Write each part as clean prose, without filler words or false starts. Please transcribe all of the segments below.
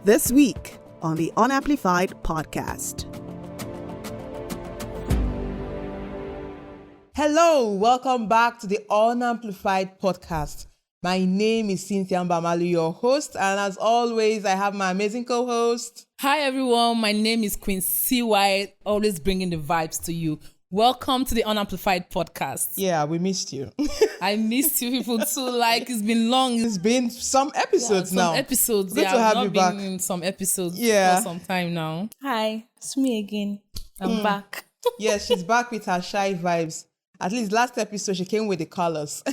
This week on the Unamplified Podcast. Hello, welcome back to the Unamplified Podcast. My name is Cynthia Mbamalu, your host, and as always, I have my amazing co-host. Hi everyone, my name is Queen CY, always bringing the vibes to you. Welcome to the Unamplified Podcast. Yeah, we missed you. I missed you people too. Like, it's been long. It's been some episodes now. Some episodes. Good to have you back. In some episodes Yeah. for some time now. Hi, it's me again. I'm back. Yes, she's back with her shy vibes. At least last episode, she came with the colors.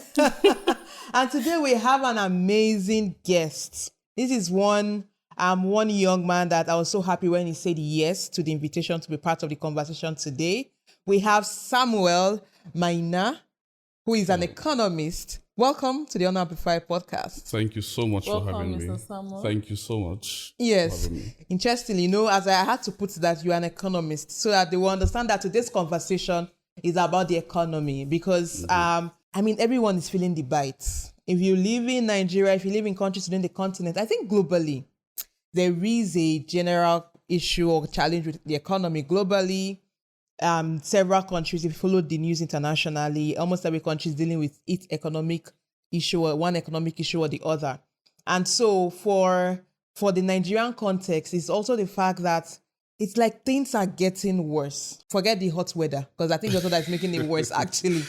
And today we have an amazing guest. This is one young man that I was so happy when he said yes to the invitation to be part of the conversation today. We have Samuel Maina, who is an economist. Welcome to the Unamplified Podcast. Thank you so much for having me. Mr. Samuel. Thank you so much. Yes. For having me. Interestingly, as I had to put that you're an economist so that they will understand that today's conversation is about the economy because, everyone is feeling the bites. If you live in Nigeria, if you live in countries within the continent, I think globally, there is a general issue or challenge with the economy globally. Several countries, if you follow the news internationally, almost every country is dealing with its economic issue or one economic issue or the other. And so for the Nigerian context, it's also the fact that it's like things are getting worse. Forget the hot weather, because I think that's what is making it worse, actually.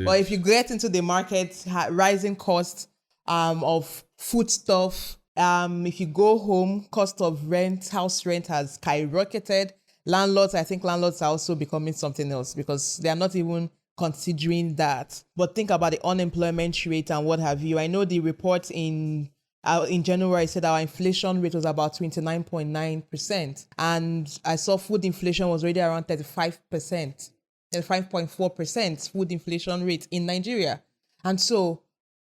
But if you get into the market, rising costs of foodstuff, if you go home, cost of rent, house rent has skyrocketed. I think landlords are also becoming something else because they are not even considering that. But think about the unemployment rate and what have you. I know the report in January said our inflation rate was about 29.9%. And I saw food inflation was already around 35%, 35.4% food inflation rate in Nigeria. And so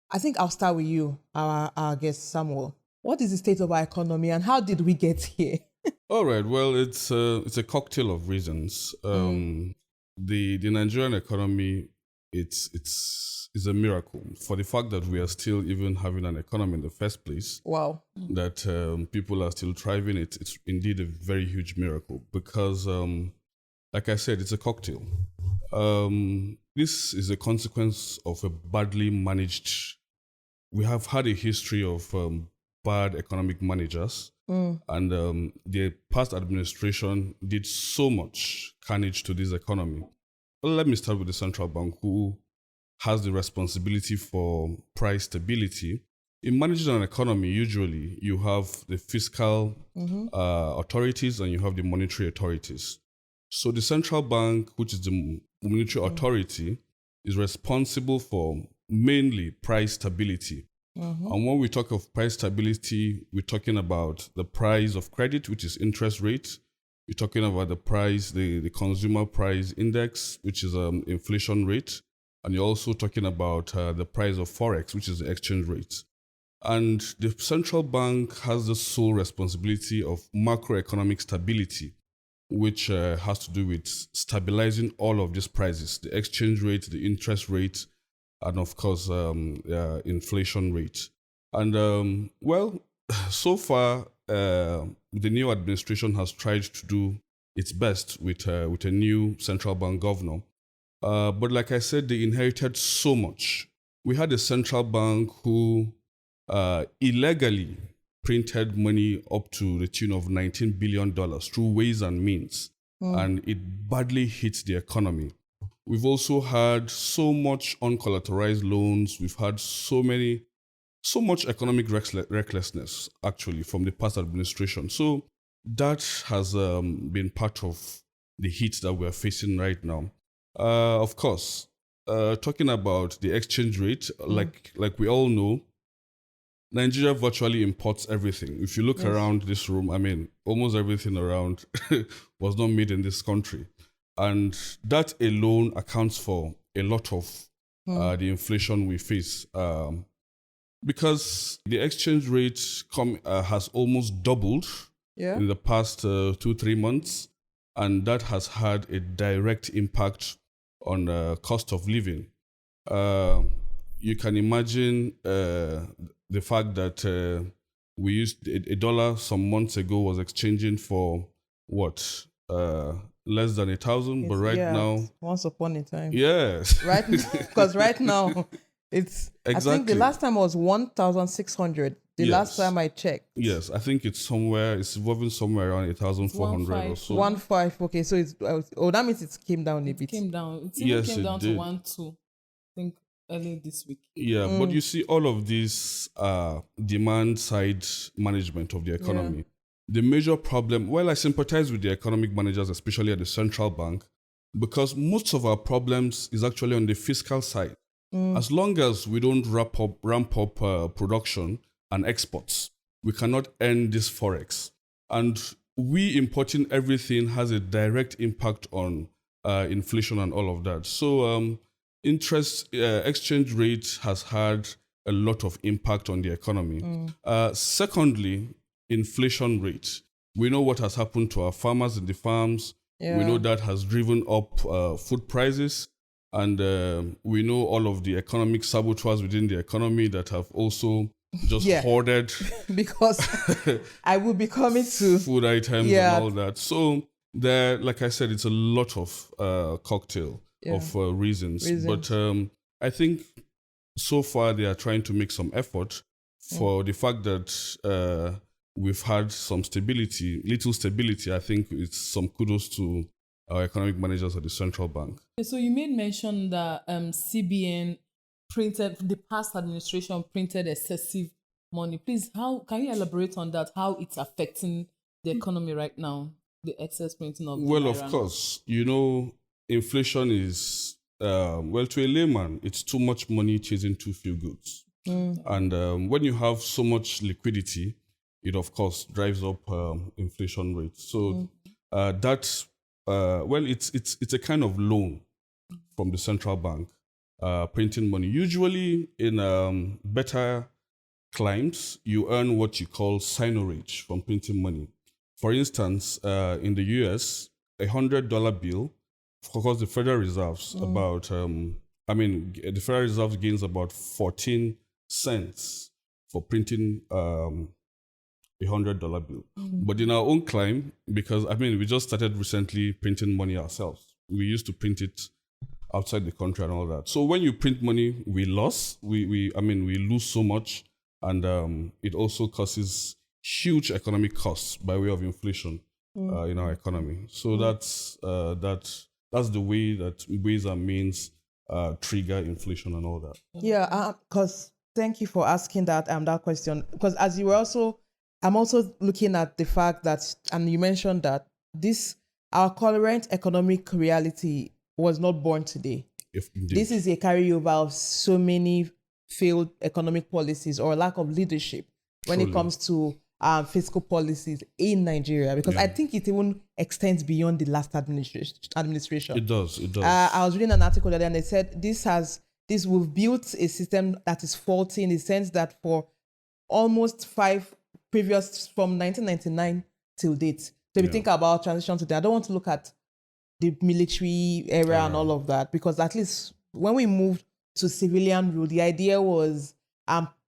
I think I'll start with you, our guest, Samuel. What is the state of our economy and how did we get here? All right. Well, it's a cocktail of reasons. The Nigerian economy, it's a miracle for the fact that we are still even having an economy in the first place. Wow. That people are still thriving. It's indeed a very huge miracle because, like I said, it's a cocktail. This is a consequence of a badly managed. We have had a history of bad economic managers. And the past administration did so much carnage to this economy. Well, let me start with the central bank, who has the responsibility for price stability. In managing an economy, usually you have the fiscal authorities and you have the monetary authorities. So the central bank, which is the monetary authority, is responsible for mainly price stability. And when we talk of price stability, we're talking about the price of credit, which is interest rate. We're talking about the price, the consumer price index, which is inflation rate. And you're also talking about the price of Forex, which is the exchange rate. And the central bank has the sole responsibility of macroeconomic stability, which has to do with stabilizing all of these prices, the exchange rate, the interest rate, and of course, inflation rate. And so far, the new administration has tried to do its best with a new central bank governor. But like I said, they inherited so much. We had a central bank who illegally printed money up to the tune of $19 billion through ways and means. And it badly hit the economy. We've also had so much uncollateralized loans. We've had so much economic recklessness, actually, from the past administration. So that has been part of the heat that we're facing right now. Of course, talking about the exchange rate, like we all know, Nigeria virtually imports everything. If you look around this room, almost everything around was not made in this country. And that alone accounts for a lot of the inflation we face. Because the exchange rate has almost doubled in the past 2-3 months. And that has had a direct impact on the cost of living. You can imagine the fact that we used a dollar some months ago was exchanging for what? Less than 1,000, but right now, once upon a time, yes, right, because right now it's exactly. I think the last time was 1,600. The last time I checked. Yes, I think it's evolving somewhere around 1,400 or so. 1.5. Okay, so that means it came down a bit. It came down. It even came down did. to 1.2. I think early this week. Yeah, but you see, all of this demand side management of the economy. Yeah. The major problem, well, I sympathize with the economic managers, especially at the central bank, because most of our problems is actually on the fiscal side. As long as we don't ramp up production and exports, we cannot end this forex. And we importing everything has a direct impact on inflation and all of that. So exchange rate has had a lot of impact on the economy. Secondly, inflation rate. We know what has happened to our farmers in the farms. Yeah. We know that has driven up food prices. And we know all of the economic saboteurs within the economy that have also just hoarded. Because I will be coming to food items and all that. So there, like I said, it's a lot of cocktail of reasons. But I think so far they are trying to make some effort for the fact that we've had some little stability. I think it's some kudos to our economic managers at the central bank. So you made mention that CBN the past administration printed excessive money. Please, how can you elaborate on that? How it's affecting the economy right now, the excess printing of Well, of course, inflation is, to a layman, it's too much money chasing too few goods. And when you have so much liquidity, it of course drives up inflation rates. So it's a kind of loan from the central bank, printing money. Usually in better climes, you earn what you call seigniorage from printing money. For instance, in the US, $100 bill, of course, the Federal Reserve's the Federal Reserve gains about 14 cents for printing $100 bill. But in our own climb, because we just started recently printing money ourselves. We used to print it outside the country and all that. So when you print money, we lose. We lose so much, and it also causes huge economic costs by way of inflation in our economy. So that's the way that ways and means trigger inflation and all that. Yeah, because thank you for asking that question. Because as you were I'm also looking at the fact that, and you mentioned that our current economic reality was not born today. This is a carryover of so many failed economic policies or lack of leadership when it comes to fiscal policies in Nigeria, because I think it even extends beyond the last administration. It does. I was reading an article the other day, and they said we've built a system that is faulty in the sense that for almost from 1999 till date. So if you think about transition today, I don't want to look at the military era and all of that, because at least when we moved to civilian rule, the idea was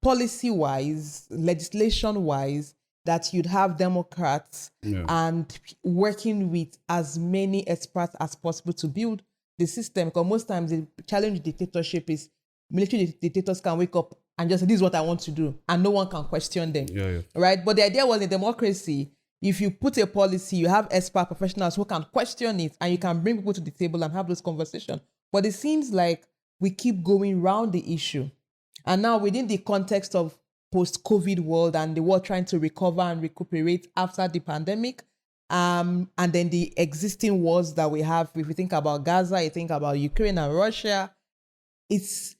policy-wise, legislation-wise, that you'd have Democrats and working with as many experts as possible to build the system. Because most times the challenge dictatorship is military dictators can wake up and just say, this is what I want to do, and no one can question them. Right? But the idea was in democracy, if you put a policy, you have expert professionals who can question it, and you can bring people to the table and have those conversations. But it seems like we keep going around the issue. And now within the context of post-COVID world and the world trying to recover and recuperate after the pandemic, and then the existing wars that we have, if you think about Gaza, you think about Ukraine and Russia, it's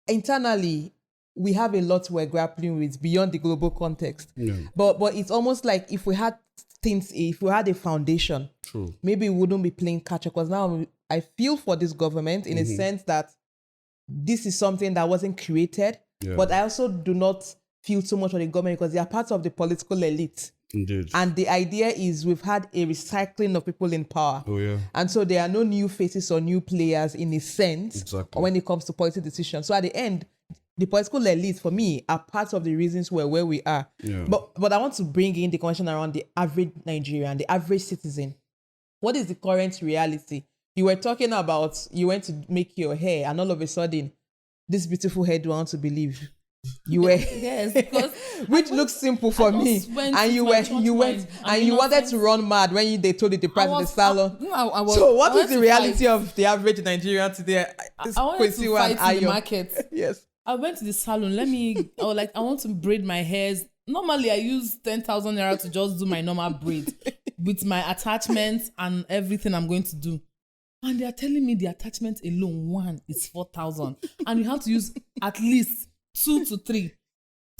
internally, we have a lot we're grappling with beyond the global context. But it's almost like if we had a foundation, maybe we wouldn't be playing catch-up. Because now I feel for this government in a sense that this is something that wasn't created. But I also do not feel so much on the government because they are part of the political elite. Indeed. And the idea is we've had a recycling of people in power. And so there are no new faces or new players in a sense when it comes to policy decisions. So at the end, the political elite, for me, are part of the reasons we're where we are. Yeah. But I want to bring in the question around the average Nigerian, the average citizen. What is the current reality? You were talking about you went to make your hair, and all of a sudden, this beautiful hair, do I want to believe? You were Yes, because which looks simple for me, and you wanted to run mad when they told you the price of the salon. So what is the reality of the average Nigerian today? I wanted to fight in the market. Yes. I went to the salon. I want to braid my hairs. Normally, I use 10,000 naira to just do my normal braid with my attachments and everything I'm going to do. And they are telling me the attachment alone, one is 4,000. And you have to use at least 2 to 3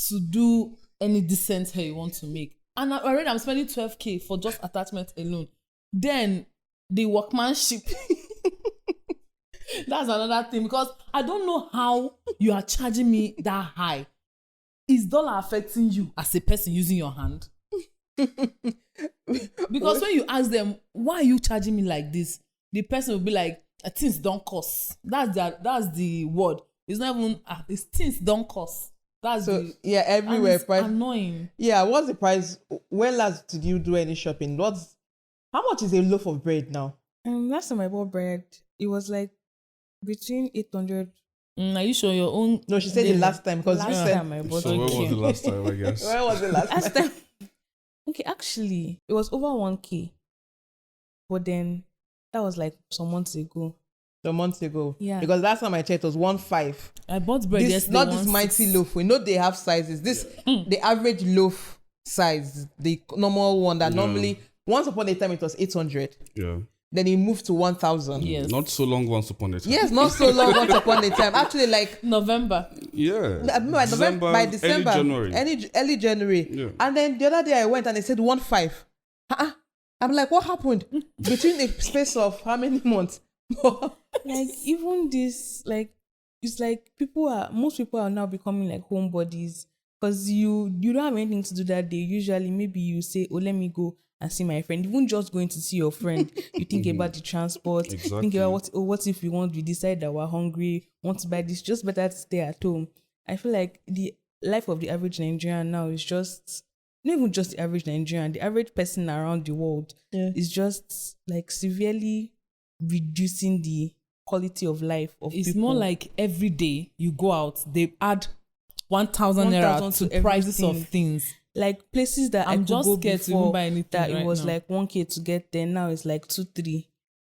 to do any decent hair you want to make. And already I'm spending 12K for just attachment alone. Then the workmanship. That's another thing, because I don't know how you are charging me that high. Is dollar affecting you as a person using your hand? Because when you ask them, why are you charging me like this? The person will be like, things don't cost. That's the word. It's not even, it's things don't cost. Yeah, everywhere. Price. Annoying. Yeah, what's the price? When last did you do any shopping? How much is a loaf of bread now? Last time I bought bread, it was like between 800. Are you sure your own? No, she said the last time, because you said. Time I bought So when was the last time, I guess? When was the last time? Okay, actually, it was over 1K. But then, that was like some months ago. Yeah. Because last time I checked, it was 1.5. I bought bread yesterday. Not this mighty loaf. We know they have sizes. The average loaf size, the normal one that normally, once upon a time, it was 800. Yeah. Then it moved to 1,000. Yes. Not so long once upon a time. Yes, not so long once upon a time. Actually, like November. Yeah. By December. Early January. Yeah. And then the other day I went and they said 1.5. I'm like, what happened? Between the space of how many months? Like, even this, like, it's like most people are now becoming like homebodies, because you don't have anything to do that day. Usually, maybe you say, oh, let me go and see my friend. Even just going to see your friend, you think about the transport. Exactly. Think about what if we decide that we're hungry, want to buy this, just better to stay at home. I feel like the life of the average Nigerian now is just, not even just the average Nigerian, the average person around the world is just like severely reducing the quality of life of people. It's more like every day you go out, they add 1,000 naira to prices of things. Like places that I'm I could just go scared to before even buy anything that right it was now. like 1K to get there, now it's like 2-3,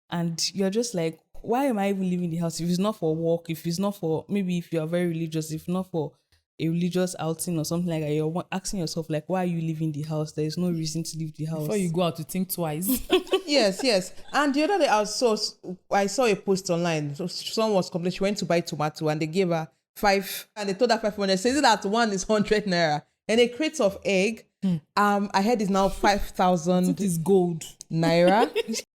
and you're just like, why am I even leaving the house if it's not for work, if it's not for, maybe if you're very religious, if not for a religious outing or something like that, you're asking yourself like, why are you leaving the house? There is no reason to leave the house. Before you go out, you think twice. Yes. And the other day I saw a post online. So someone was complaining, she went to buy tomato and they gave her 5, and they told her 500. Says that one is 100 naira. And a crate of egg, I heard is now 5,000. It is gold. Naira.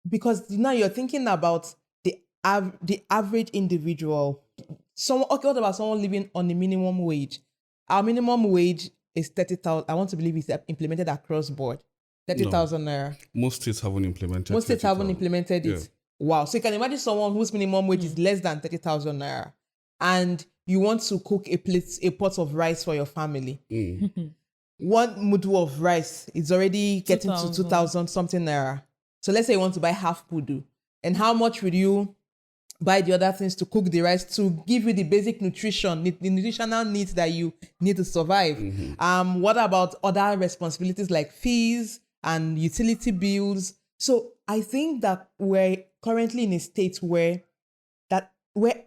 Because now you're thinking about the average individual. What about someone living on the minimum wage? Our minimum wage is 30,000. I want to believe it's implemented across board. 30,000 naira. Most states haven't implemented Most states haven't 30,000. implemented it. Yeah. Wow. So you can imagine someone whose minimum wage is less than 30,000 naira. And you want to cook a pot of rice for your family. One mudu of rice is already getting to 2,000 something naira. So let's say you want to buy half pudu. And how much would you buy the other things to cook the rice to give you the basic nutrition, the nutritional needs that you need to survive? What about other responsibilities like fees and utility bills? So I think that we're currently in a state where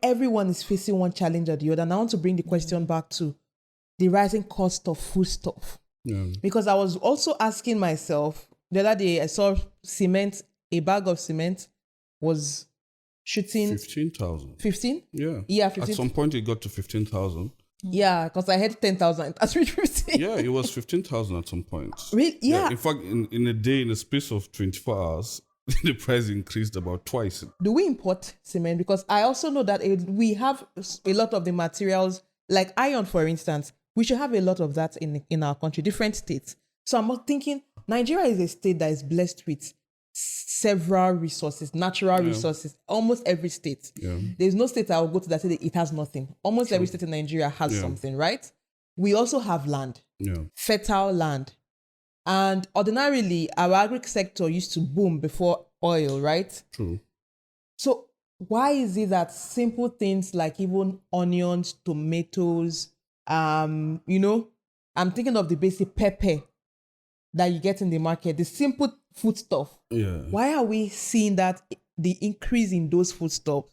everyone is facing one challenge or the other. And I want to bring the question back to the rising cost of foodstuff. Yeah. Because I was also asking myself, the other day I saw a bag of cement was shooting 15,000. 15? Yeah. Yeah, 15. At some point it got to 15,000. Yeah, because I had 10,000. That's really 15. Yeah, it was 15,000 at some point. Really? Yeah. In fact, in a day, in the space of 24 hours, the price increased about twice. Do we import cement? Because I also know that we have a lot of the materials, like iron, for instance. We should have a lot of that in our country, different states. So I'm thinking, Nigeria is a state that is blessed with several resources, natural resources, almost every state. Yeah. There's no state I will go to that say that it has nothing. Almost every state in Nigeria has something, right? We also have land, fertile land. And ordinarily, our agri sector used to boom before oil, right? True. So why is it that simple things like even onions, tomatoes, I'm thinking of the basic pepper that you get in the market, the simple food stuff. Yeah. Why are we seeing that the increase in those food stuff?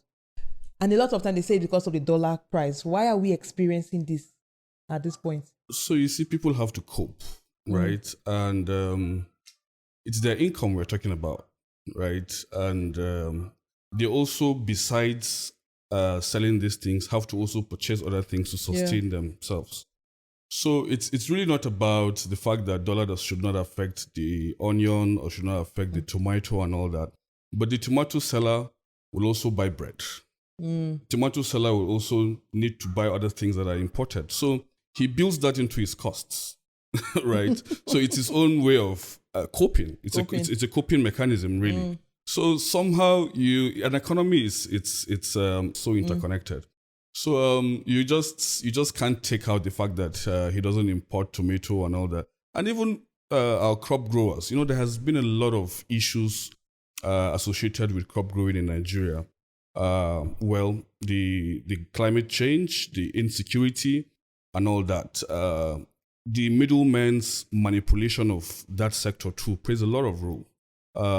And a lot of time they say because of the dollar price. Why are we experiencing this at this point? So you see, people have to cope, right? And it's their income we're talking about, right? And they also, besides selling these things, have to also purchase other things to sustain themselves. So it's really not about the fact that dollar should not affect the onion or should not affect the tomato and all that. But the tomato seller will also buy bread. Tomato seller will also need to buy other things that are imported. So he builds that into his costs, right? So it's his own way of coping. It's a coping mechanism, really. So somehow an economy it's so interconnected. So you just can't take out the fact that he doesn't import tomato and all that. And even our crop growers, there has been a lot of issues associated with crop growing in Nigeria. Well, the climate change, the insecurity, and all that. The middleman's manipulation of that sector too plays a lot of role.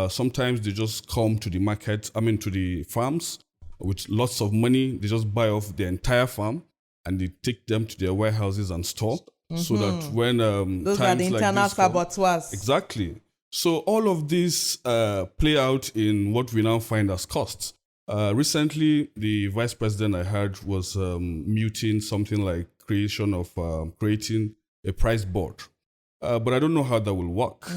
Sometimes they just come to the farms with lots of money. They just buy off the entire farm and they take them to their warehouses and store so that when those times are the internal like saboteurs. Exactly. So all of these play out in what we now find as costs. Recently, the vice president I heard was muting something like creating a price board. But I don't know how that will work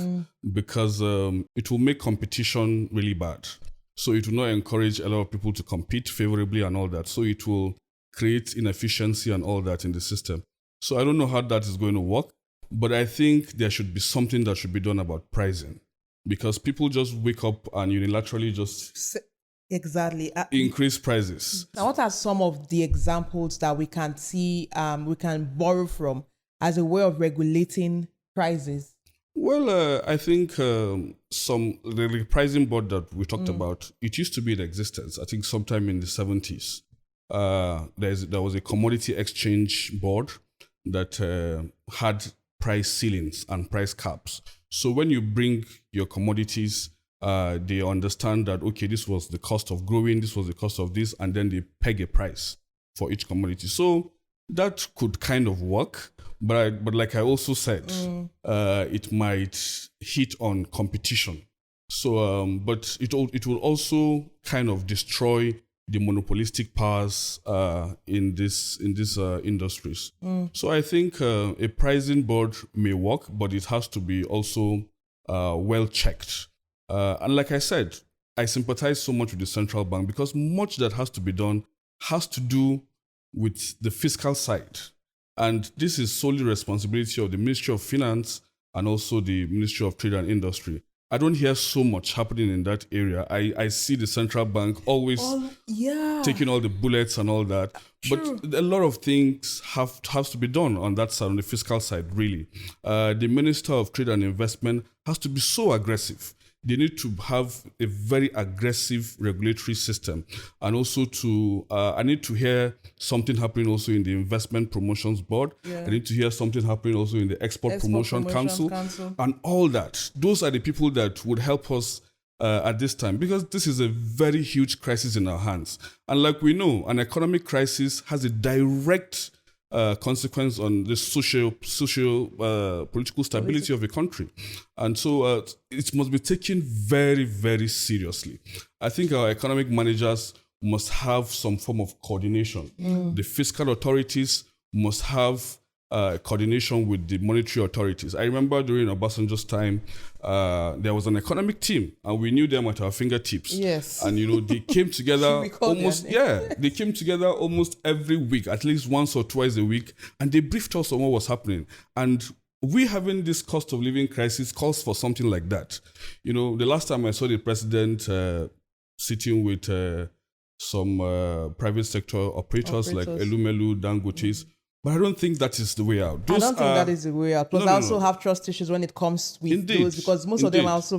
because it will make competition really bad. So it will not encourage a lot of people to compete favorably and all that. So it will create inefficiency and all that in the system. So I don't know how that is going to work, but I think there should be something that should be done about pricing because people just wake up and unilaterally just increase prices. Now, what are some of the examples that we can see, we can borrow from as a way of regulating prices? Well, I think the pricing board that we talked about, it used to be in existence, I think sometime in the 70s. There was a commodity exchange board that had price ceilings and price caps. So when you bring your commodities, they understand that, okay, this was the cost of growing, this was the cost of this, and then they peg a price for each commodity. So that could kind of work. But like I also said, it might hit on competition. So, but it will also kind of destroy the monopolistic powers in this industries. So I think a pricing board may work, but it has to be also well checked. And like I said, I sympathize so much with the central bank because much that has to be done has to do with the fiscal side. And this is solely responsibility of the Ministry of Finance and also the Ministry of Trade and Industry. I don't hear so much happening in that area. I see the central bank always taking all the bullets and all that. True. But a lot of things have to be done on that side, on the fiscal side, really. The Minister of Trade and Investment has to be so aggressive. They need to have a very aggressive regulatory system. And also I need to hear something happening also in the Investment Promotions Board. Yeah. I need to hear something happening also in the Export Promotion Council and all that. Those are the people that would help us at this time because this is a very huge crisis in our hands. And like we know, an economic crisis has a direct consequence on the social political stability of a country. And so it must be taken very, very seriously. I think our economic managers must have some form of coordination. The fiscal authorities must have coordination with the monetary authorities. I remember during Obasanjo's time, there was an economic team and we knew them at our fingertips. Yes. And, they came together they came together almost every week, at least once or twice a week, and they briefed us on what was happening. And we having this cost of living crisis calls for something like that. You know, the last time I saw the president sitting with some private sector operators like Elumelu, Dangotes, but I don't think that is the way out. I don't think that is the way out. Because I also have trust issues when it comes with those, because most of them are also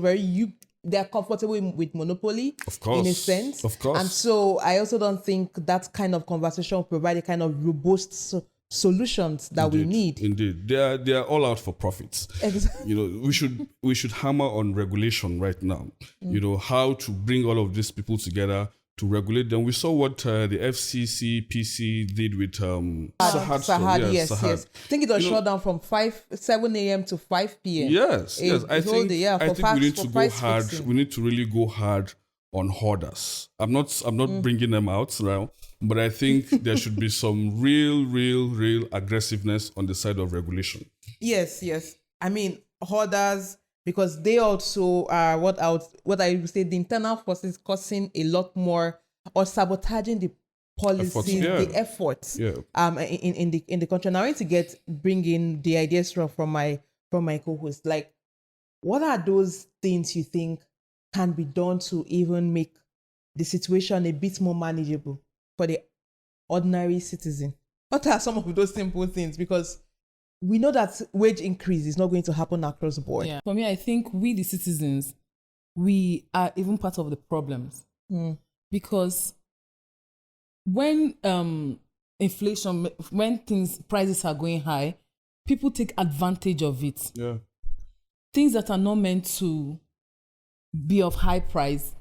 they're comfortable with monopoly, of course, in a sense. Of course. And so I also don't think that kind of conversation will provide a kind of robust solutions that we need. Indeed. They are all out for profits. Exactly. You know, we should hammer on regulation right now. You know, how to bring all of these people together to regulate them. We saw what the FCC, PC did with Sahad. Yes. I think it was shut down from 7 a.m. to 5 p.m. Yes. I think we need to go hard. Fixing. We need to really go hard on hoarders. I'm not bringing them out now, but I think there should be some real aggressiveness on the side of regulation. Yes. I mean, hoarders, because they also are what I would say the internal forces causing a lot more or sabotaging the policies, the efforts in the country. Now I want to bring in the ideas from my co-host. Like, what are those things you think can be done to even make the situation a bit more manageable for the ordinary citizen? What are some of those simple things? Because we know that wage increase is not going to happen across the board. Yeah. For me, I think we, the citizens, we are even part of the problems. Because when inflation, when prices are going high, people take advantage of it. Yeah. Things that are not meant to be of high price,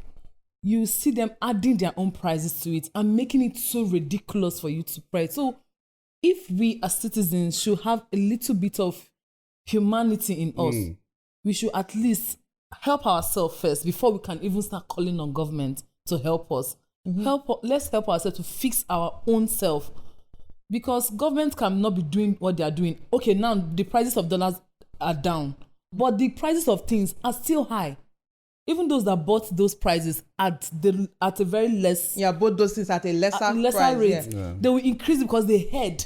you see them adding their own prices to it and making it so ridiculous for you to price. So if we as citizens should have a little bit of humanity in us, we should at least help ourselves first before we can even start calling on government to help us. Let's help ourselves to fix our own self, because government cannot be doing what they are doing. Okay, now the prices of dollars are down, but the prices of things are still high. Even those that bought those prices at a very less... Yeah, bought those things at a lesser price, rate. Yeah. They will increase because they heard.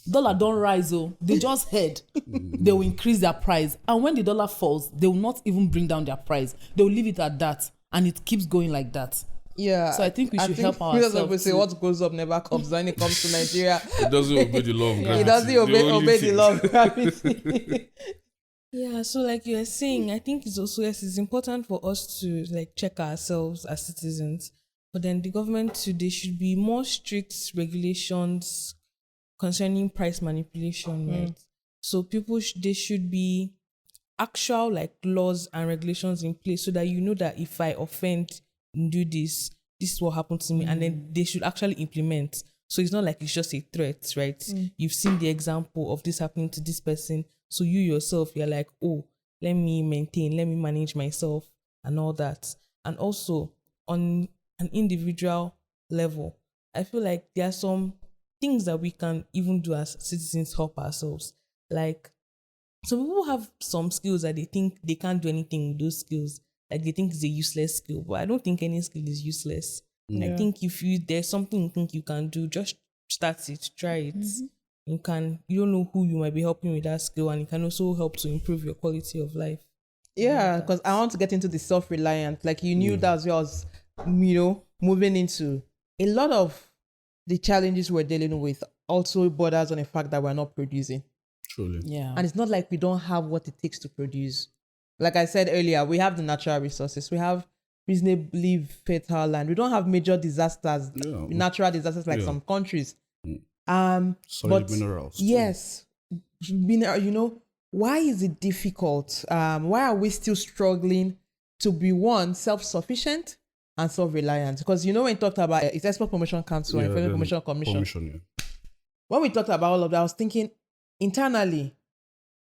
Dollar don't rise, they just heard. They will increase their price. And when the dollar falls, they will not even bring down their price. They will leave it at that. And it keeps going like that. Yeah. So I think we should help ourselves. Because we say what goes up never comes when it comes to Nigeria. It doesn't obey the law of gravity. It doesn't obey the law of gravity. Yeah, so like you were saying, I think it's important for us to like check ourselves as citizens. But then the government there should be more strict regulations concerning price manipulation, right? So there should be actual like laws and regulations in place so that you know that if I offend and do this is what happened to me, and then they should actually implement. So it's not like it's just a threat, right? You've seen the example of this happening to this person. So you yourself, you're like, oh, let me manage myself and all that. And also on an individual level, I feel like there are some things that we can even do as citizens to help ourselves. Like, some people have some skills that they think they can't do anything with those skills. Like they think it's a useless skill, but I don't think any skill is useless. I think if there's something you think you can do, just start it, try it. You don't know who you might be helping with that skill, and it can also help to improve your quality of life. Yeah, because I want to get into the self-reliant. Like you knew that's where I was, moving into. A lot of the challenges we're dealing with also borders on the fact that we're not producing. Truly. Yeah. And it's not like we don't have what it takes to produce. Like I said earlier, we have the natural resources. We have reasonably fertile land. We don't have major disasters, natural disasters like some countries. Solid minerals. Yes. Why is it difficult? Why are we still struggling to be self-sufficient and self-reliant? Because when we talked about it's Export Promotion Council and Federal Promotion Commission. When we talked about all of that, I was thinking internally,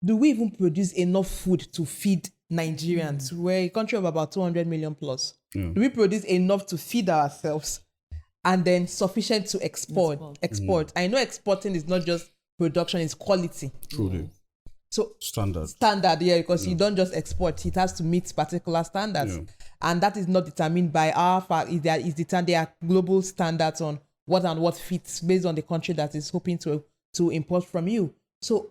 do we even produce enough food to feed Nigerians? We're a country of about 200 million plus. Do we produce enough to feed ourselves? And then sufficient to export. I know exporting is not just production, it's quality. Truly. So standard, because you don't just export, it has to meet particular standards. And that is not determined by our fact. There are global standards on what fits based on the country that is hoping to import from you. So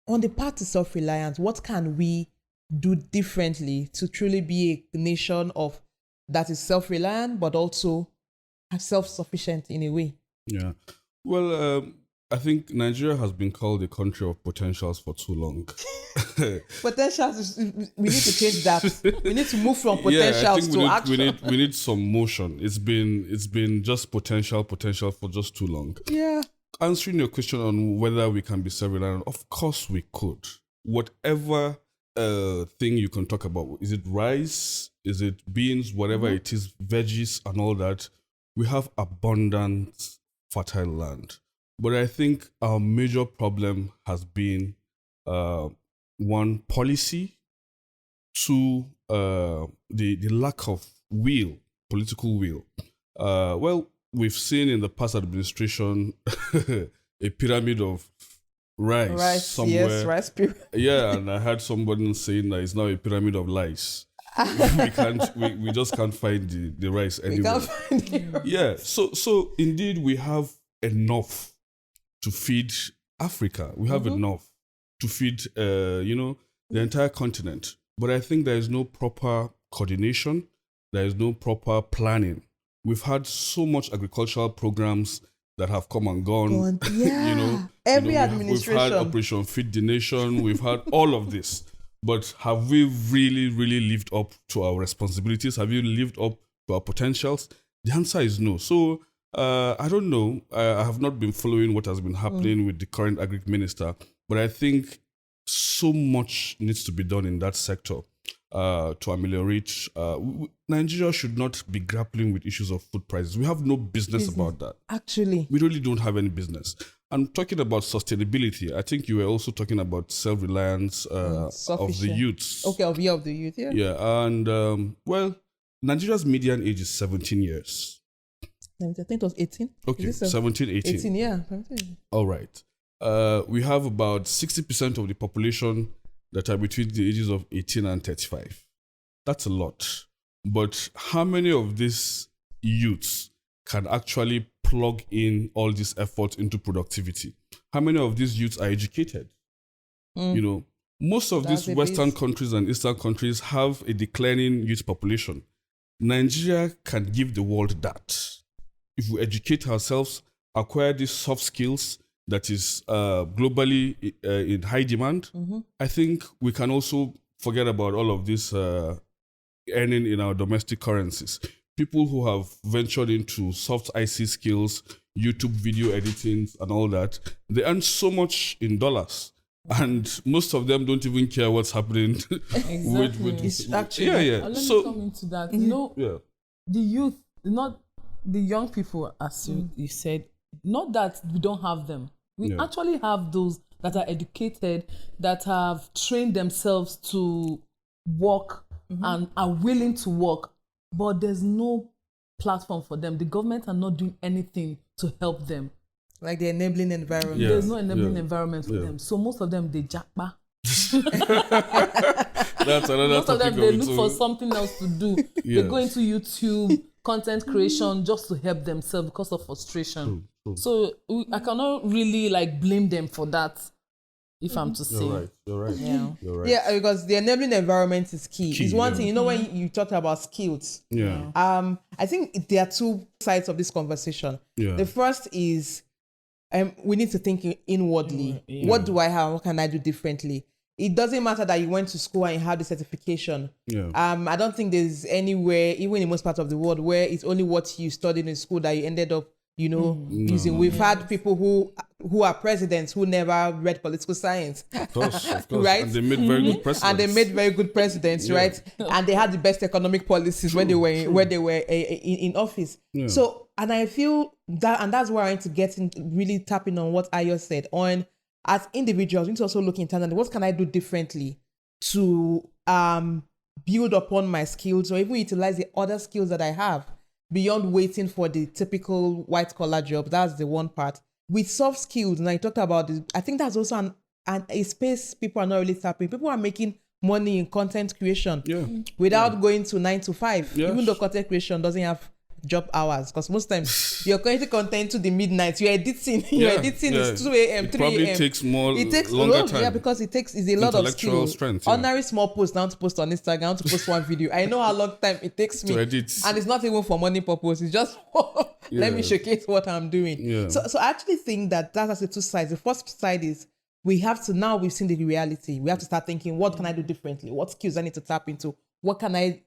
on the path to self-reliance, what can we do differently to truly be a nation of that is self-reliant, but also self-sufficient in a way? Yeah. Well, I think Nigeria has been called a country of potentials for too long. Potentials, we need to change that. We need to move from potentials to action. We need some motion. It's been just potential for just too long. Yeah. Answering your question on whether we can be self-reliant, of course we could. Whatever thing you can talk about, is it rice, is it beans, whatever it is, veggies and all that, we have abundant fertile land. But I think our major problem has been one, policy, two, the lack of political will. Well, we've seen in the past administration a pyramid of rice somewhere. Yes, rice pyramid. Yeah, and I heard somebody saying that it's now a pyramid of lies. we just can't find the rice anywhere. We can't find it. Yeah, so indeed we have enough to feed Africa. We have enough to feed the entire continent. But I think there is no proper coordination. There is no proper planning. We've had so much agricultural programs that have come and gone. Yeah. Every administration. We've had Operation Feed the Nation. We've had all of this. But have we really, really lived up to our responsibilities? Have you lived up to our potentials? The answer is no. So I don't know. I have not been following what has been happening with the current agri minister, but I think so much needs to be done in that sector to ameliorate. Nigeria should not be grappling with issues of food prices. We have no business about that. Actually. We really don't have any business. And talking about sustainability, I think you were also talking about self-reliance of the youths. Okay, of the youth, yeah. Yeah, and well, Nigeria's median age is 17 years. I think it was 18. Okay, 17, 18. 18, yeah. 17. All right. We have about 60% of the population that are between the ages of 18 and 35. That's a lot. But how many of these youths can actually plug in all this effort into productivity? How many of these youths are educated? Most of these Western countries and Eastern countries have a declining youth population. Nigeria can give the world that. If we educate ourselves, acquire these soft skills that is globally in high demand, I think we can also forget about all of this earning in our domestic currencies. People who have ventured into soft IC skills, YouTube video editing and all that, they earn so much in dollars. And most of them don't even care what's happening with It's actually, let me come into that. The youth, not the young people, as you said, not that we don't have them. We actually have those that are educated, that have trained themselves to work and are willing to work, but there's no platform for them. The government are not doing anything to help them. Like the enabling environment. Yeah. There's no enabling environment for them. So most of them, they jackpa. That's another most of them, they look for something else to do. Yes. They go into YouTube, content creation, just to help themselves because of frustration. True. So I cannot really blame them for that, if I'm to say. You're right. Yeah. You're right. Yeah, because the enabling environment is key. It's one thing, when you talk about skills. Yeah. I think there are two sides of this conversation. Yeah. The first is we need to think inwardly. Yeah. What do I have? What can I do differently? It doesn't matter that you went to school and you have the certification. Yeah. I don't think there's anywhere, even in most parts of the world, where it's only what you studied in school that you ended up, using. We've had people who are presidents who never read political science. Of course. Right? And they made very good presidents. Right? And they had the best economic policies when they were in office. Yeah. So, and I feel that, and that's where I want to get in, really tapping on what Ayo said on, as individuals, we need to also look internally. What can I do differently to build upon my skills, or even utilize the other skills that I have beyond waiting for the typical white collar job? That's the one part. With soft skills, and I talked about this, I think that's also a space people are not really tapping. People are making money in content creation without going to 9 to 5. Yes. Even though content creation doesn't have job hours, because most times you're creating content to the midnight, you're editing it's 2 a.m. 3 a.m. Probably takes more. It takes longer time. Yeah, because it's a lot of skill. Strength, Ordinary small post now to post on Instagram, now to post one video. I know how long time it takes me to edit, and it's not even for money purpose. It's just let me showcase what I'm doing. Yeah. So I actually think that has the two sides. The first side is we've seen the reality. We have to start thinking, what can I do differently? What skills I need to tap into? What can I,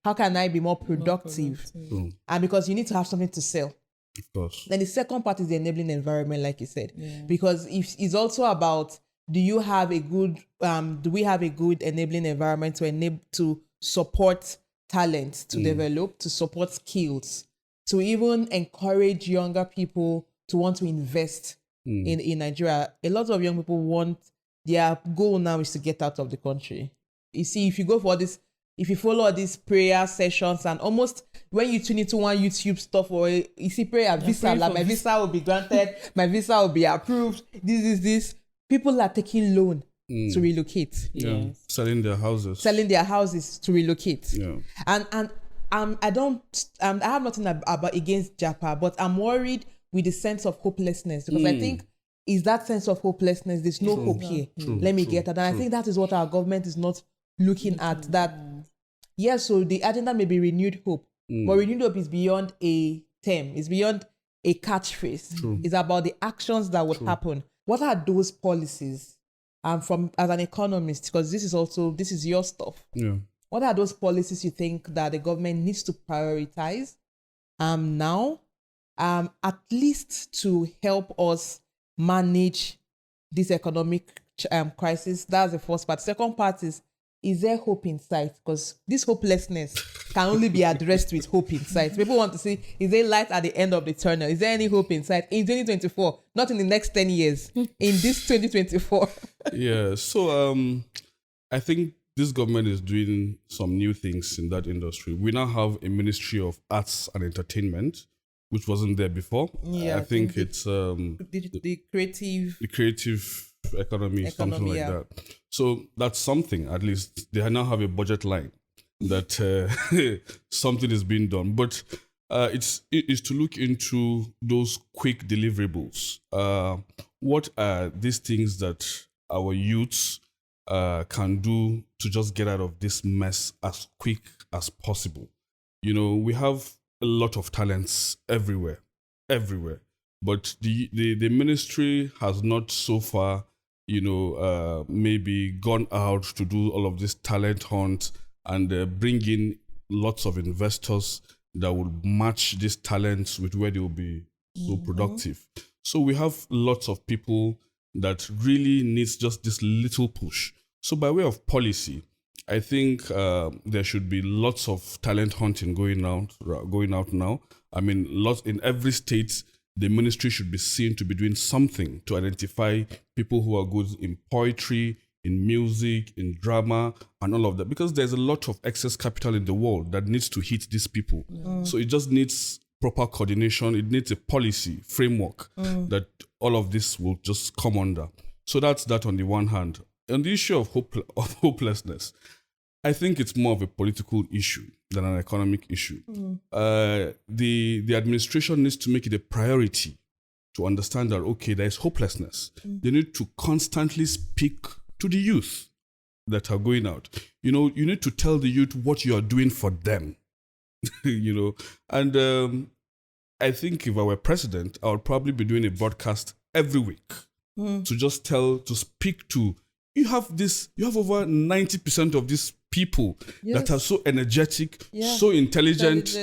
how can I be more productive? And because you need to have something to sell. Of course. Then the second part is the enabling environment, like you said, because it's also about, do we have a good enabling environment to support talent, to develop, to support skills, to even encourage younger people to want to invest in Nigeria. A lot of young people their goal now is to get out of the country. You see, if you follow all these prayer sessions, and almost when you tune into one YouTube stuff, or you see prayer visa, like my visa will be granted, my visa will be approved, this, people are taking loan to relocate. Yeah. Selling their houses to relocate. Yeah. And I have nothing against Japa, but I'm worried with the sense of hopelessness, because I think is that sense of hopelessness, there's no hope here. Let me get that. And I think that is what our government is not looking at. That so the agenda may be renewed hope, but renewed hope is beyond a term, it's beyond a catchphrase. It's about the actions that would happen. What are those policies? From as an economist, because this is your stuff. Yeah. What are those policies you think that the government needs to prioritize now, at least to help us manage this economic crisis? That's the first part. Second part is there hope in sight? Because this hopelessness can only be addressed with hope in sight. People want to see, is there light at the end of the tunnel? Is there any hope in sight in 2024? Not in the next 10 years, in this 2024. Yeah, so I think this government is doing some new things in that industry. We now have a Ministry of Arts and Entertainment, which wasn't there before. Yeah, I think it's the creative economy, something like that. So that's something. At least they now have a budget line that something is being done. But it's to look into those quick deliverables. What are these things that our youths can do to just get out of this mess as quick as possible? We have a lot of talents everywhere. But the ministry has not so far, maybe gone out to do all of this talent hunt and bring in lots of investors that will match these talents with where they will be so productive. So we have lots of people that really needs just this little push. So by way of policy, I think there should be lots of talent hunting going out now. I mean, lots in every state. The ministry should be seen to be doing something to identify people who are good in poetry, in music, in drama, and all of that. Because there's a lot of excess capital in the world that needs to hit these people. So it just needs proper coordination. It needs a policy framework that all of this will just come under. So that's that on the one hand. On the issue of hopelessness, I think it's more of a political issue than an economic issue. The administration needs to make it a priority to understand that, okay, there is hopelessness. They need to constantly speak to the youth that are going out. You need to tell the youth what you are doing for them. And I think if I were president, I would probably be doing a broadcast every week to speak to. You have over 90% of these people that are so energetic, so intelligent,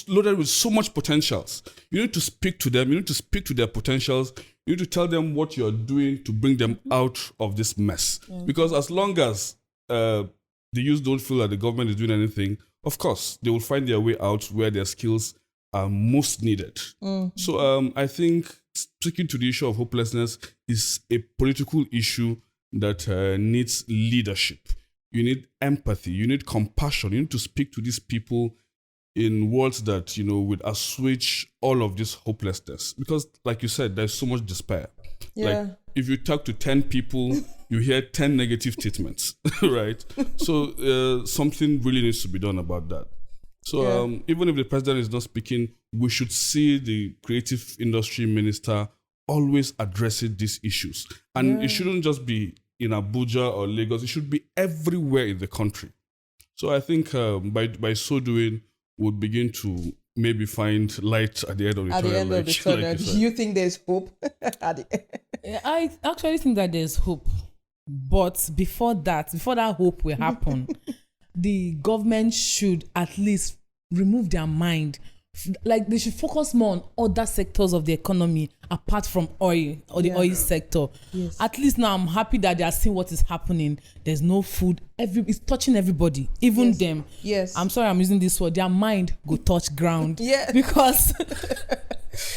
loaded with so much potentials. You need to speak to them. You need to speak to their potentials. You need to tell them what you're doing to bring them out of this mess. Because as long as the youth don't feel that the government is doing anything, of course, they will find their way out where their skills are most needed. So I think speaking to the issue of hopelessness is a political issue that needs leadership. You need empathy. You need compassion. You need to speak to these people in words that, would assuage all of this hopelessness. Because, like you said, there's so much despair. Like, if you talk to 10 people, you hear 10 negative statements, right? So something really needs to be done about that. So even if the president is not speaking, we should see the creative industry minister always addressing these issues. And it shouldn't just be in Abuja or Lagos. It should be everywhere in the country. So I think by so doing, we'll begin to maybe find light at the end of the tunnel. At the end of the tunnel. Do you think there's hope? I actually think that there's hope. But before that hope will happen, the government should at least remove their mind. Like they should focus more on other sectors of the economy apart from oil or the oil sector. Yes. At least now I'm happy that they are seeing what is happening. There's no food. It's touching everybody, even them. Yes. I'm sorry I'm using this word. Their mind go touch ground. Because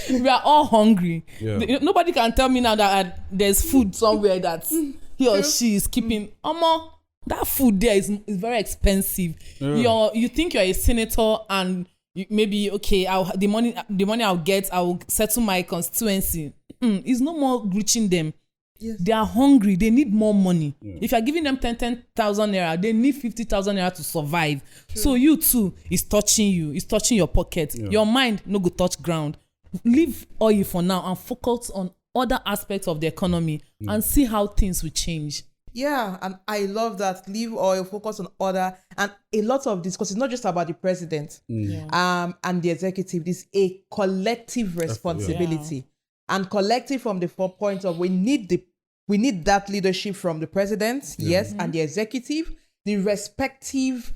we are all hungry. Yeah. Nobody can tell me now that there's food somewhere that he or she is keeping. That food there is very expensive. You think you're a senator and maybe the money I'll get, I'll settle my constituency. It's no more reaching them. Yes. They are hungry. They need more money. If you're giving them 10,000 naira, they need 50,000 naira to survive. True. So you too, it's touching you. It's touching your pocket. Your mind no go touch ground. Leave oil for now and focus on other aspects of the economy and see how things will change. Yeah, and I love that. Leave oil, focus on other, and a lot of this, because it's not just about the president and the executive. This is a collective responsibility, and collective from the point of we need that leadership from the president, and the executive, the respective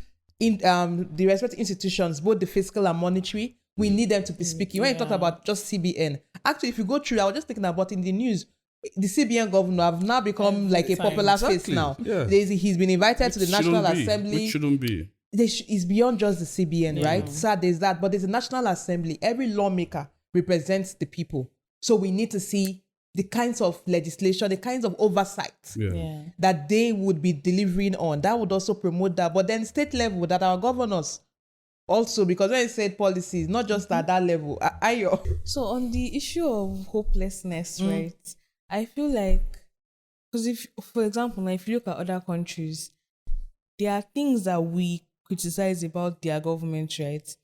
institutions, both the fiscal and monetary. We need them to be speaking. When you talk about just CBN, actually, if you go through, I was just thinking about in the news. The CBN governor have now become like a popular face now. Yeah. He's been invited to the National Assembly. Which shouldn't be. It's beyond just the CBN, right? So there's that. But there's a National Assembly. Every lawmaker represents the people. So we need to see the kinds of legislation, the kinds of oversight that they would be delivering on. That would also promote that. But then state level, that our governors also, because when I said policies, not just at that level. So on the issue of hopelessness, right? I feel like, because if, for example, now if you look at other countries, there are things that we criticize about their government, right?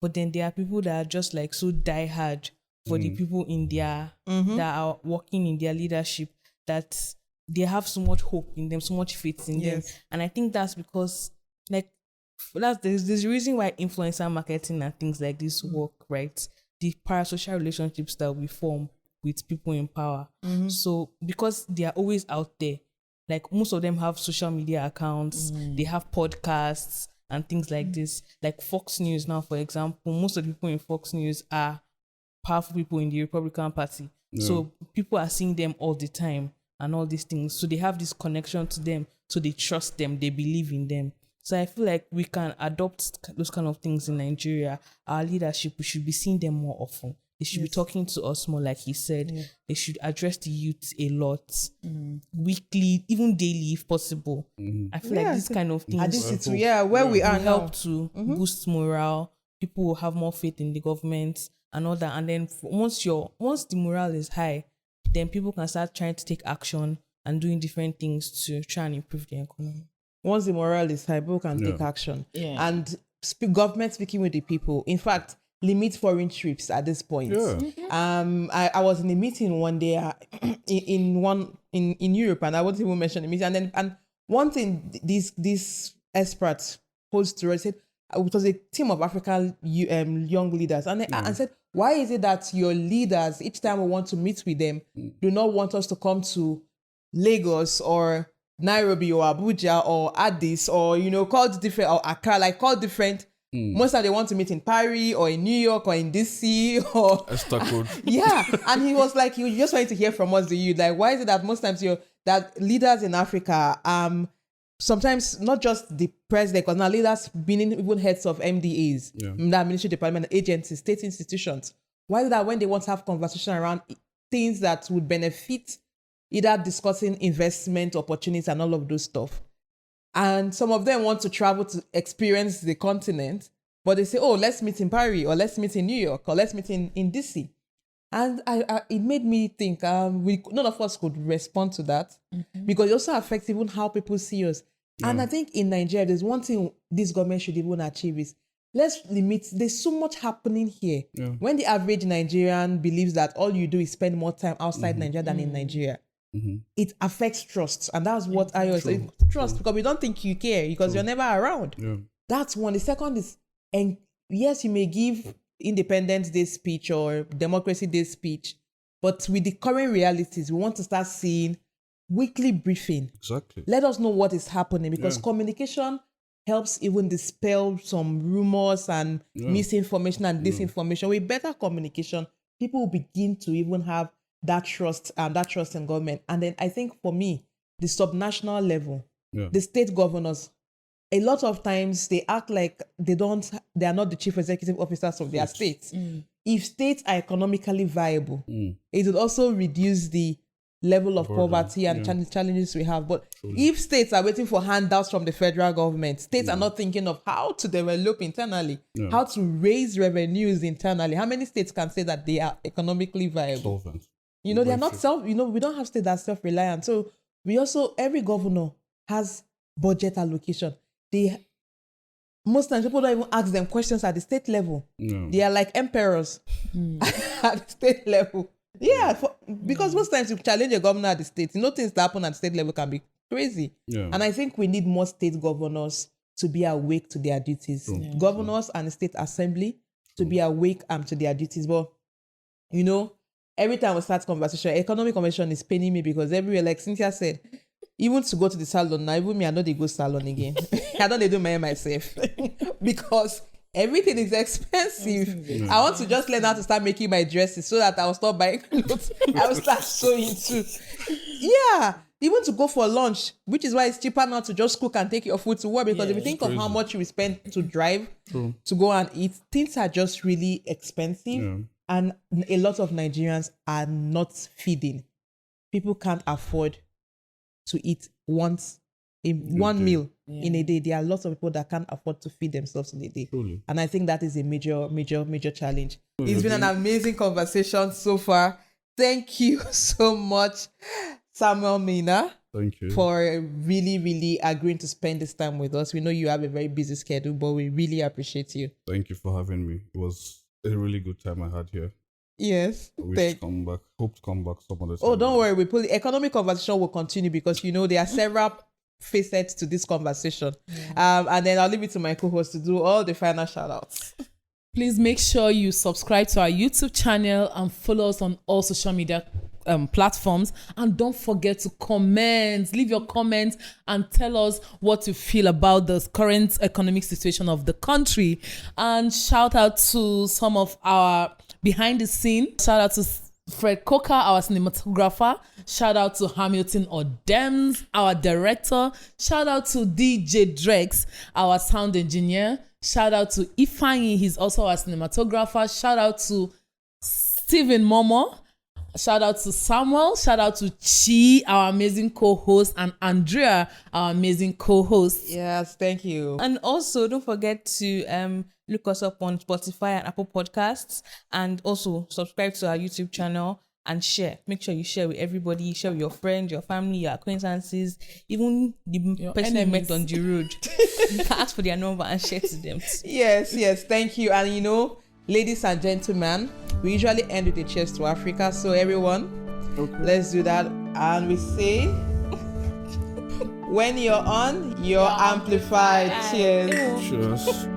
But then there are people that are just like so diehard for the people in their that are working in their leadership, that they have so much hope in them, so much faith in them. And I think that's because there's a reason why influencer marketing and things like this work, right? The parasocial relationships that we form with people in power. So because they are always out there, like most of them have social media accounts, they have podcasts and things like this. Like Fox News now, for example, most of the people in Fox News are powerful people in the Republican Party. So people are seeing them all the time and all these things. So they have this connection to them. So they trust them, they believe in them. So I feel like we can adopt those kind of things in Nigeria. Our leadership, we should be seeing them more often. They should be talking to us more, like he said. They should address the youth a lot, weekly, even daily, if possible. I feel like this kind of things where we are help to boost morale. People will have more faith in the government and all that. And then once the morale is high, then people can start trying to take action and doing different things to try and improve the economy. Once the morale is high, people can take action. And government speaking with the people. In fact, limit foreign trips at this point. I was in a meeting one day in Europe, and I won't even mention the meeting. And one thing these experts posed to us, said it was a team of African young leaders, and I said, why is it that your leaders, each time we want to meet with them, do not want us to come to Lagos or Nairobi or Abuja or Addis or called different, or Accra, like called different. Most of them they want to meet in Paris or in New York or in DC or and he was like, you just wanted to hear from us, the youth. Like, why is it that most times that leaders in Africa, sometimes not just the president, because now leaders being even heads of MDAs, that ministry department, agencies, state institutions, why is it that when they want to have conversation around things that would benefit, either discussing investment opportunities and all of those stuff, and some of them want to travel to experience the continent, but they say, oh, let's meet in Paris, or let's meet in New York, or let's meet in DC. And it made me think, none of us could respond to that, because it also affects even how people see us. And I think in Nigeria, there's one thing this government should even achieve is let's limit. There's so much happening here. Yeah. When the average Nigerian believes that all you do is spend more time outside Nigeria than in Nigeria, it affects trust. And that's what I always say. Trust, because we don't think you care because you're never around. Yeah. That's one. The second is, and yes, you may give Independence Day speech or Democracy Day speech, but with the current realities, we want to start seeing weekly briefing. Exactly. Let us know what is happening, because communication helps even dispel some rumors and misinformation and disinformation. With better communication, people will begin to even have that trust in government. And then I think for me, the subnational level, the state governors, a lot of times they act like they are not the chief executive officers of their states. If states are economically viable, it would also reduce the level of poverty and challenges we have. But if states are waiting for handouts from the federal government, states are not thinking of how to develop internally, how to raise revenues internally. How many states can say that they are economically viable? Solvent. They are not we don't have states that are self-reliant. So we also, every governor has budget allocation. Most times people don't even ask them questions at the state level. They are like emperors at the state level. Yeah, because most times you challenge a governor at the state, things that happen at the state level can be crazy. Yeah. And I think we need more state governors to be awake to their duties. Governors and the state assembly to be awake to their duties. But, every time we start conversation, economic conversation is paining me, because everywhere, like Cynthia said, even to go to the salon now, even me, I know they go salon again. I don't do my hair myself because everything is expensive. I want to just learn how to start making my dresses so that I will stop buying clothes. I will start sewing too. Yeah, even to go for lunch, which is why it's cheaper now to just cook and take your food to work, because if you think of how much you will spend to drive to go and eat, things are just really expensive. And a lot of Nigerians are not feeding. People can't afford to eat one meal in a day. There are lots of people that can't afford to feed themselves in a day. Truly. And I think that is a major challenge. It's been an amazing conversation so far. Thank you so much, Samuel Mina. Thank you. For really, really agreeing to spend this time with us. We know you have a very busy schedule, but we really appreciate you. Thank you for having me. It was a really good time I had here. Yes. Hope to come back some other time. Oh, don't worry. The economic conversation will continue, because there are several facets to this conversation. And then I'll leave it to my co-host to do all the final shout-outs. Please make sure you subscribe to our YouTube channel and follow us on all social media platforms. And don't forget to comment. Leave your comments and tell us what you feel about the current economic situation of the country. And shout out to some of our behind the scene. Shout out to Fredcoker, our cinematographer. Shout out to Hamilton Odemenam, our director. Shout out to DJ Drexx, our sound engineer. Shout out to Ifeanyi, he's also our cinematographer. Shout out to Momoh. Shout out to Samuel. Shout out to Chi, our amazing co-host, and Andrea, our amazing co-host. Yes, thank you. And also, don't forget to look us up on Spotify and Apple Podcasts, and also subscribe to our YouTube channel and share. Make sure you share with everybody. Share with your friends, your family, your acquaintances, even the person you met on the road. You can ask for their number and share to them. Yes, thank you. And ladies and gentlemen, we usually end with a cheers to Africa. So everyone, let's do that. And we say, when you're on, you're amplified. Cheers. Cheers.